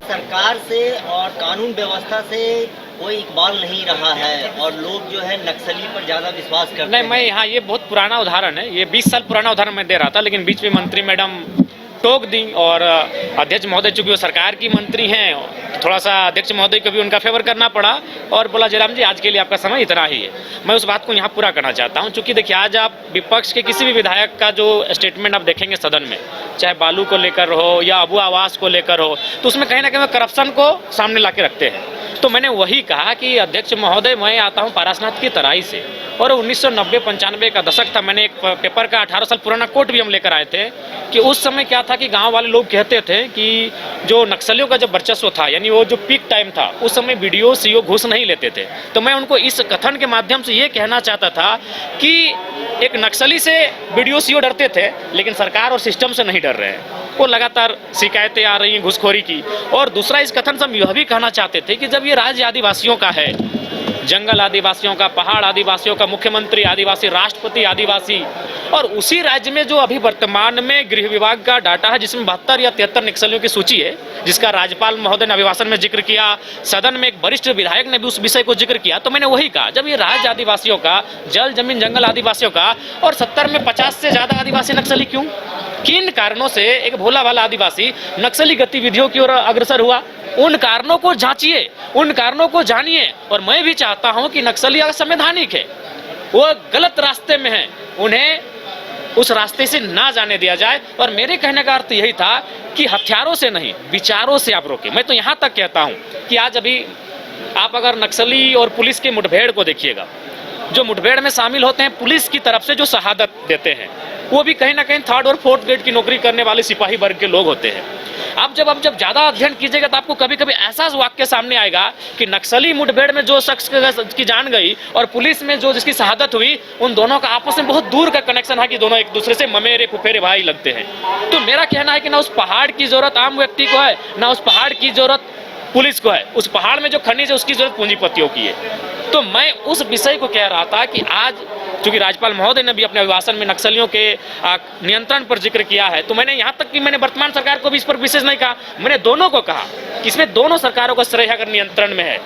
सरकार से और कानून व्यवस्था से कोई इकबाल नहीं रहा है और लोग जो है नक्सली पर ज़्यादा विश्वास करते नहीं, हैं। मैं यहाँ ये बहुत पुराना उदाहरण है, ये 20 साल पुराना उदाहरण मैं दे रहा था, लेकिन बीच में मंत्री मैडम टोक दी और अध्यक्ष महोदय चूंकि वो सरकार की मंत्री हैं, थोड़ा सा अध्यक्ष महोदय को भी उनका फेवर करना पड़ा और बोला जयराम जी आज के लिए आपका समय इतना ही है। मैं उस बात को यहाँ पूरा करना चाहता हूँ, चूंकि देखिए आज आप विपक्ष के किसी भी विधायक का जो स्टेटमेंट आप देखेंगे सदन में, चाहे बालू को लेकर हो या अबू आवास को लेकर हो, तो उसमें कहीं ना कहीं करप्शन को सामने ला के रखते हैं। तो मैंने वही कहा कि अध्यक्ष महोदय मैं आता हूँ पारसनाथ की तराई से और 1990-95 का दशक था। मैंने एक पेपर का 18 साल पुराना कोट भी हम लेकर आए थे कि उस समय क्या था कि गांव वाले लोग कहते थे कि जो नक्सलियों का जो वर्चस्व था, यानी वो जो पीक टाइम था, उस समय बीडीओ सीओ घूस नहीं लेते थे। तो मैं उनको इस कथन के माध्यम से ये कहना चाहता था कि एक नक्सली से बीडीओ सीओ डरते थे, लेकिन सरकार और सिस्टम से नहीं डर रहे हैं। वो लगातार शिकायतें आ रही हैं घूसखोरी की। और दूसरा इस कथन से हम यह भी कहना चाहते थे कि जब ये राज्य आदिवासियों का है, जंगल आदिवासियों का, पहाड़ आदिवासियों का, मुख्यमंत्री आदिवासी, राष्ट्रपति आदिवासी, और उसी राज्य में जो अभी वर्तमान में गृह विभाग का डाटा है जिसमें 72 या 73 नक्सलियों की सूची है, जिसका राज्यपाल महोदय ने अभिभाषण में जिक्र किया, सदन में एक वरिष्ठ विधायक ने भी उस विषय को जिक्र किया। तो मैंने वही कहा जब ये राज्य आदिवासियों का, जल जमीन जंगल आदिवासियों का, और 70 में 50 से ज्यादा आदिवासी नक्सली क्यों, किन कारणों से एक भोला भाला आदिवासी नक्सली गतिविधियों की ओर अग्रसर हुआ, उन कारणों को जांचिए, उन कारणों को जानिए। और मैं भी चाहता हूं कि नक्सली असंवैधानिक है, वो गलत रास्ते में है, उन्हें उस रास्ते से ना जाने दिया जाए। और मेरे कहने का अर्थ यही था कि हथियारों से नहीं, विचारों से आप रोकें। मैं तो यहाँ तक कहता हूँ कि आज अभी आप अगर नक्सली और पुलिस की मुठभेड़ को देखिएगा, जो मुठभेड़ में शामिल होते हैं पुलिस की तरफ से जो शहादत देते हैं, वो भी कहीं ना कहीं 3rd और 4th ग्रेड की नौकरी करने वाले सिपाही वर्ग के लोग होते हैं। आप जब ज़्यादा अध्ययन कीजिएगा तो आपको कभी कभी ऐसा वाक्य सामने आएगा कि नक्सली मुठभेड़ में जो शख्स की जान गई और पुलिस में जो जिसकी शहादत हुई, उन दोनों का आपस में बहुत दूर का कनेक्शन है कि दोनों एक दूसरे से ममेरे फुफेरे भाई लगते हैं। तो मेरा कहना है कि ना उस पहाड़ की जरूरत आम व्यक्ति को है, ना उस पहाड़ की जरूरत पुलिस को है। उस पहाड़ में जो खनिज है उसकी जरूरत पूंजीपतियों की है। तो मैं उस विषय को कह रहा था कि आज चूंकि राज्यपाल महोदय ने भी अपने अभिभाषण में नक्सलियों के नियंत्रण पर जिक्र किया है, तो मैंने यहाँ तक कि मैंने वर्तमान सरकार को भी इस पर विशेष नहीं कहा, मैंने दोनों को कहा कि इसमें दोनों सरकारों का श्रेय अगर नियंत्रण में है,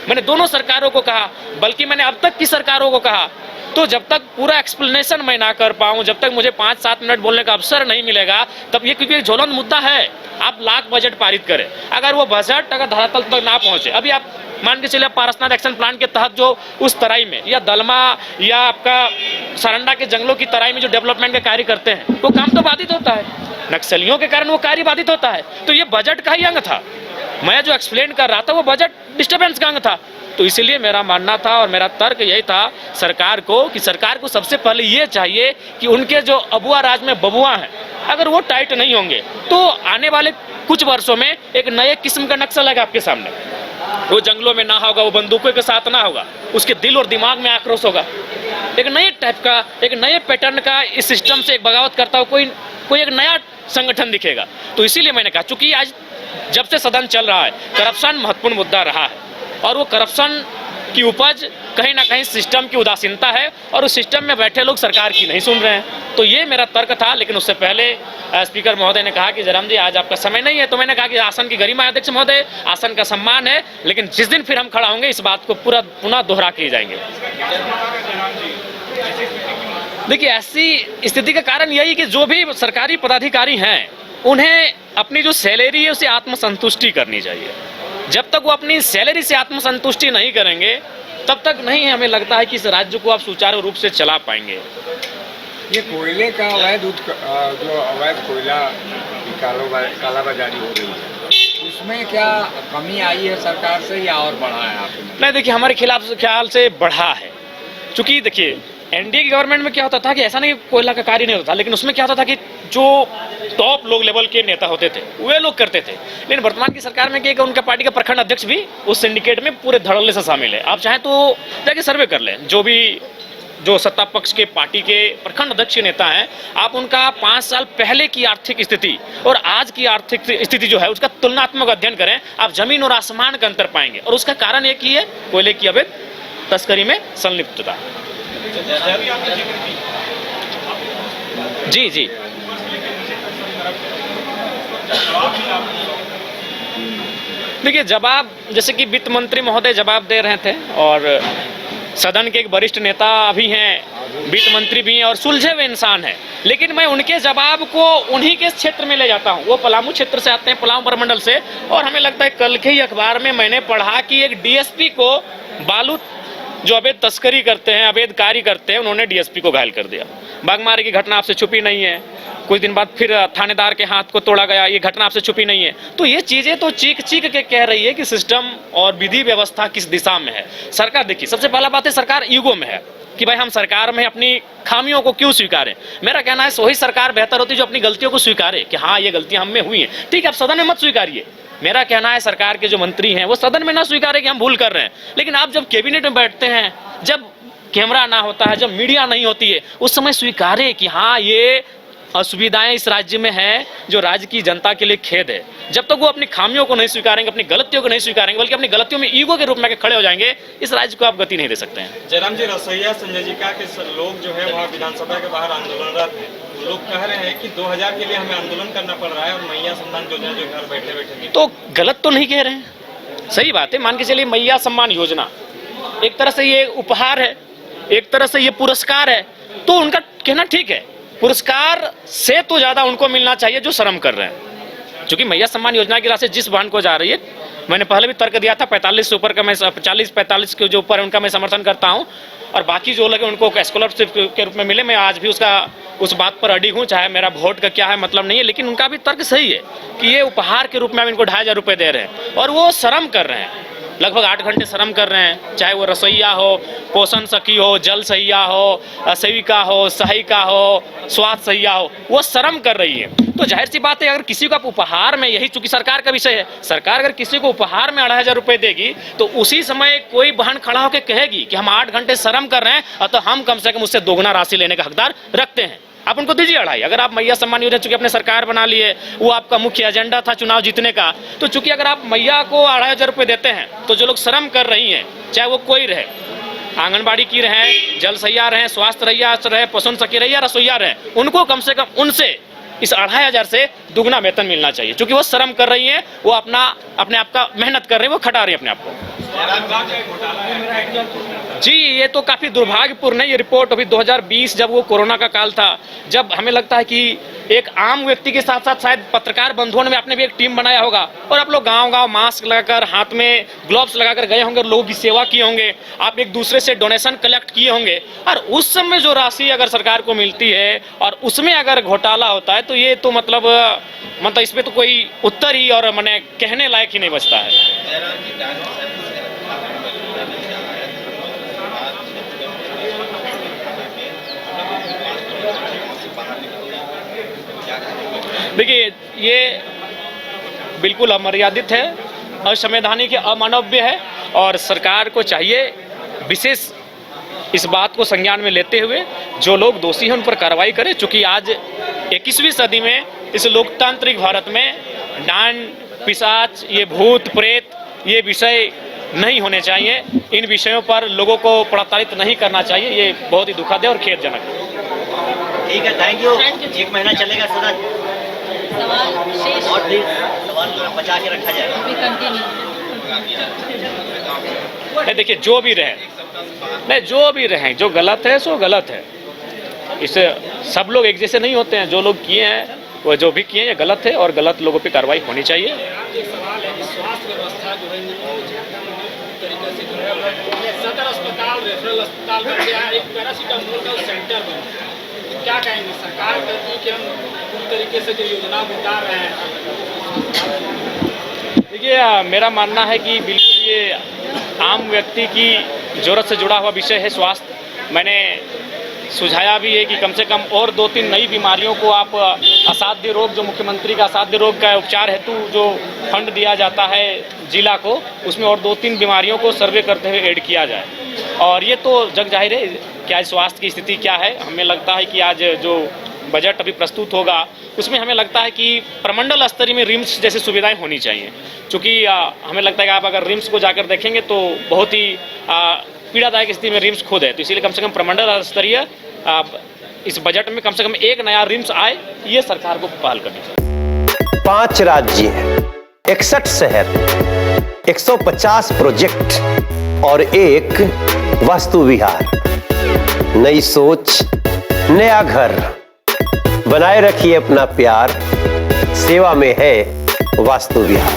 मैंने दोनों सरकारों को कहा, बल्कि मैंने अब तक की सरकारों को कहा। तो जब तक पूरा एक्सप्लेनेशन मैं ना कर पाऊं, जब तक मुझे 5-7 मिनट बोलने का अवसर नहीं मिलेगा, तब ये क्योंकि एक ज्वलंत मुद्दा है, आप लाख बजट पारित करें, अगर वो बजट अगर धरातल तक ना पहुंचे, अभी आप मान के चलिए पारसनाथ एक्शन प्लान के तहत जो उस तराई में या दलमा या आपका सारंडा के जंगलों की तराई में जो डेवलपमेंट के कार्य करते हैं, वो काम तो बाधित होता है, नक्सलियों के कारण वो कार्य बाधित होता है। तो ये बजट का ही अंग था, मैं जो एक्सप्लेन कर रहा था वो बजट डिस्टर्बेंस का अंग था। तो इसीलिए मेरा मानना था और मेरा तर्क यही था सरकार को कि सरकार को सबसे पहले ये चाहिए कि उनके जो अबुआ राज में बबुआ हैं, अगर वो टाइट नहीं होंगे तो आने वाले कुछ वर्षों में एक नए किस्म का नक्सल आएगा आपके सामने। वो जंगलों में ना होगा, वो बंदूकों के साथ ना होगा, उसके दिल और दिमाग में आक्रोश होगा, एक नए टाइप का, एक नए पैटर्न का इस सिस्टम से एक बगावत करता हो कोई एक नया संगठन दिखेगा। तो इसीलिए मैंने कहा, चूंकि आज जब से सदन चल रहा है करप्शन महत्वपूर्ण मुद्दा रहा है और वो करप्शन की उपज कहीं ना कहीं सिस्टम की उदासीनता है और उस सिस्टम में बैठे लोग सरकार की नहीं सुन रहे हैं। तो ये मेरा तर्क था। लेकिन उससे पहले स्पीकर महोदय ने कहा कि जयराम जी आज आपका समय नहीं है, तो मैंने कहा कि आसन की गरिमा है अध्यक्ष महोदय, आसन का सम्मान है, लेकिन जिस दिन फिर हम खड़ा होंगे इस बात को पूरा पुनः दोहरा के जाएंगे। देखिए ऐसी स्थिति का कारण यही कि जो भी सरकारी पदाधिकारी हैं उन्हें अपनी जो सैलरी है उसे आत्मसंतुष्टि करनी चाहिए। जब तक वो अपनी सैलरी से आत्मसंतुष्टि नहीं करेंगे तब तक नहीं हमें लगता है कि इस राज्य को आप सुचारू रूप से चला पाएंगे। ये कोयले का जो अवैध कोयला की कालाबाजारी हो रही है, उसमें क्या कमी आई है सरकार से या और बढ़ा है आपने? नहीं, देखिए हमारे खिलाफ ख्याल से बढ़ा है। चूंकि देखिए एनडीए की गवर्नमेंट में क्या होता था कि ऐसा नहीं कोयला का कार्य नहीं होता था, लेकिन उसमें क्या होता था कि जो टॉप लोग लेवल के नेता होते थे वे लोग करते थे। लेकिन वर्तमान की सरकार में क्या उनका पार्टी का प्रखंड अध्यक्ष भी उस सिंडिकेट में पूरे धड़ल्ले से शामिल है। आप चाहें तो जाके सर्वे कर लें, जो सत्ता पक्ष के पार्टी के प्रखंड अध्यक्ष नेता हैं, आप उनका 5 साल पहले की आर्थिक स्थिति और आज की आर्थिक स्थिति जो है उसका तुलनात्मक अध्ययन करें, आप जमीन और आसमान का अंतर पाएंगे। और उसका कारण एक ही है, कोयले की अवैध तस्करी में संलिप्तता। जी जी देखिए, जवाब जैसे कि वित्त मंत्री महोदय जवाब दे रहे थे और सदन के एक वरिष्ठ नेता भी हैं, वित्त मंत्री भी हैं और सुलझे हुए इंसान हैं, लेकिन मैं उनके जवाब को उन्हीं के क्षेत्र में ले जाता हूं। वो पलामू क्षेत्र से आते हैं, पलामू प्रमंडल से, और हमें लगता है कल के ही अखबार में मैंने पढ़ा कि एक डीएसपी को बालू जो अवैध तस्करी करते हैं, अवैध कार्य करते हैं, उन्होंने डीएसपी को घायल कर दिया। बागमारी की घटना आपसे छुपी नहीं है, कुछ दिन बाद फिर थानेदार के हाथ को तोड़ा गया, ये घटना आपसे छुपी नहीं है। तो ये चीज़ें तो चीख चीख के कह रही है कि सिस्टम और विधि व्यवस्था किस दिशा में है। सरकार, देखिए, सबसे पहला बात है सरकार ईगो में है कि भाई हम सरकार में अपनी खामियों को क्यों स्वीकारें। मेरा कहना है वही सरकार बेहतर होती जो अपनी गलतियों को स्वीकारे कि हाँ ये गलतियां हम में हुई हैं। ठीक है, आप सदन में मत स्वीकारिए। मेरा कहना है सरकार के जो मंत्री हैं वो सदन में ना स्वीकारे कि हम भूल कर रहे हैं, लेकिन आप जब कैबिनेट में बैठते हैं, जब कैमरा ना होता है, जब मीडिया नहीं होती है, उस समय स्वीकारे कि हाँ ये असुविधाएं इस राज्य में हैं जो राज्य की जनता के लिए खेद है। जब तक वो अपनी खामियों को नहीं स्वीकारेंगे, अपनी गलतियों को नहीं स्वीकारेंगे, बल्कि अपनी गलतियों में ईगो के रूप में खड़े हो जाएंगे, इस राज्य को आप गति नहीं दे सकते हैं। जयराम जी, रसोईया संजय जी का लोग जो है वहाँ विधानसभा के बाहर आंदोलनरत हैं। लोग कह रहे हैं कि 2000 के लिए हमें आंदोलन करना पड़ रहा है और मैया सम्मान योजना जो घर बैठे बैठे। तो गलत तो नहीं कह रहे हैं, सही बात है। मान के चलिए मैया सम्मान योजना एक तरह से ये उपहार है, एक तरह से ये पुरस्कार है, तो उनका कहना ठीक है। पुरस्कार से तो ज्यादा उनको मिलना चाहिए जो श्रम कर रहे हैं, क्योंकि मैया सम्मान योजना की राशि जिस बहन को जा रही है, मैंने पहले भी तर्क दिया था 45 से ऊपर का मैं 40-45 के जो ऊपर है उनका मैं समर्थन करता हूं, और बाकी जो लगे उनको स्कॉलरशिप के रूप में मिले, मैं आज भी उस बात पर अडिग हूँ, चाहे मेरा वोट का क्या है मतलब नहीं है, लेकिन उनका भी तर्क सही है कि ये उपहार के रूप में हम इनको 2500 रुपये दे रहे हैं और वो श्रम कर रहे हैं, लगभग 8 घंटे श्रम कर रहे हैं, चाहे वो रसोईया हो, पोषण सखी हो, जल सहिया हो, सेविका हो, सहायिका हो, स्वास्थ्य सहिया हो, वो श्रम कर रही है। तो जाहिर सी बात है अगर किसी को आप उपहार में, यही चूंकि सरकार का विषय है, सरकार अगर किसी को उपहार में 2500 रुपये देगी तो उसी समय कोई बहन खड़ा होकर कहेगी कि हम 8 घंटे श्रम कर रहे हैं तो हम कम से कम उससे दोगुना राशि लेने का हकदार रखते हैं, आप उनको दीजिए 2.5। अगर आप मैया सम्मान योजना चूंकि अपने सरकार बना लिए, वो आपका मुख्य एजेंडा था चुनाव जीतने का, तो चूंकि अगर आप मैया को 2500 रुपये देते हैं तो जो लोग श्रम कर रही हैं, चाहे वो कोई रहे, आंगनबाड़ी की रहे, जल सहिया रहे, स्वास्थ्य रहिया रहे, पोषण सखी रहे या रसोईया रहे, उनको कम से कम उनसे इस 2500 से दुगना वेतन मिलना चाहिए, क्योंकि वो श्रम कर रही हैं, वो अपने आप का मेहनत कर रही हैं, वो खटा रही है अपने आप को। जी, ये तो काफ़ी दुर्भाग्यपूर्ण है। ये रिपोर्ट अभी 2020 जब वो कोरोना का काल था, जब हमें लगता है कि एक आम व्यक्ति के साथ साथ शायद पत्रकार बंधुओं ने आपने भी एक टीम बनाया होगा और आप लोग गांव-गांव मास्क लगाकर, हाथ में ग्लव्स लगाकर गए होंगे, लोगों की सेवा किए होंगे, आप एक दूसरे से डोनेशन कलेक्ट किए होंगे, और उस समय जो राशि अगर सरकार को मिलती है और उसमें अगर घोटाला होता है तो ये तो मतलब इस पर तो कोई उत्तर ही और मैंने कहने लायक ही नहीं बचता है। देखिए, ये बिल्कुल अमर्यादित है, असंवैधानिक है, अमानवीय है, और सरकार को चाहिए विशेष इस बात को संज्ञान में लेते हुए जो लोग दोषी हैं उन पर कार्रवाई करें, क्योंकि आज 21वीं सदी में इस लोकतांत्रिक भारत में डांड पिशाच, ये भूत प्रेत, ये विषय नहीं होने चाहिए। इन विषयों पर लोगों को प्रताड़ित नहीं करना चाहिए। ये बहुत ही दुखद है और खेदजनक है। ठीक है, थैंक यू। 1 महीना चलेगा सदन, सवाल शेष और भी सवाल बचा के रखा जाएगा। अभी कंटिन्यू। देखिए, जो भी रहे, नहीं जो भी रहे, जो गलत है सो गलत है, इसे सब लोग एक जैसे नहीं होते हैं। जो लोग किए हैं वो जो भी किए हैं ये गलत है और गलत लोगों पे कार्रवाई होनी चाहिए। एक सवाल है कि स्वास्थ्य व्यवस्था जो है तरीके से जो है सदर अस्पताल, रेफरल अस्पताल बन गया, एक पैरासीटामोल का सेंटर बन गया, क्या कहेंगे? सरकार कहती है कि हम पूरी तरीके से जो योजना बता रहे हैं। देखिए, मेरा मानना है कि बिल्कुल ये आम व्यक्ति की ज़रूरत से जुड़ा हुआ विषय है स्वास्थ्य। मैंने सुझाया भी है कि कम से कम और 2-3 नई बीमारियों को आप असाध्य रोग, जो मुख्यमंत्री का असाध्य रोग का उपचार हेतु जो फंड दिया जाता है जिला को, उसमें और 2-3 बीमारियों को सर्वे करते हुए ऐड किया जाए। और ये तो जग जाहिर है कि आज स्वास्थ्य की स्थिति क्या है। हमें लगता है कि आज जो बजट अभी प्रस्तुत होगा उसमें हमें लगता है कि प्रमंडल स्तरीय में रिम्स जैसी सुविधाएं होनी चाहिए, क्योंकि हमें लगता है कि आप अगर रिम्स को जाकर देखेंगे तो बहुत ही पीड़ादायक स्थिति में रिम्स खुद है। तो इसीलिए कम से कम प्रमंडल स्तरीय इस बजट में कम से कम एक नया रिम्स आए, ये सरकार को पहल करनी चाहिए। 5 राज्य, 61 शहर, 150 प्रोजेक्ट और एक वास्तु विहार। नई सोच, नया घर। बनाए रखिए अपना प्यार, सेवा में है वास्तु विहार।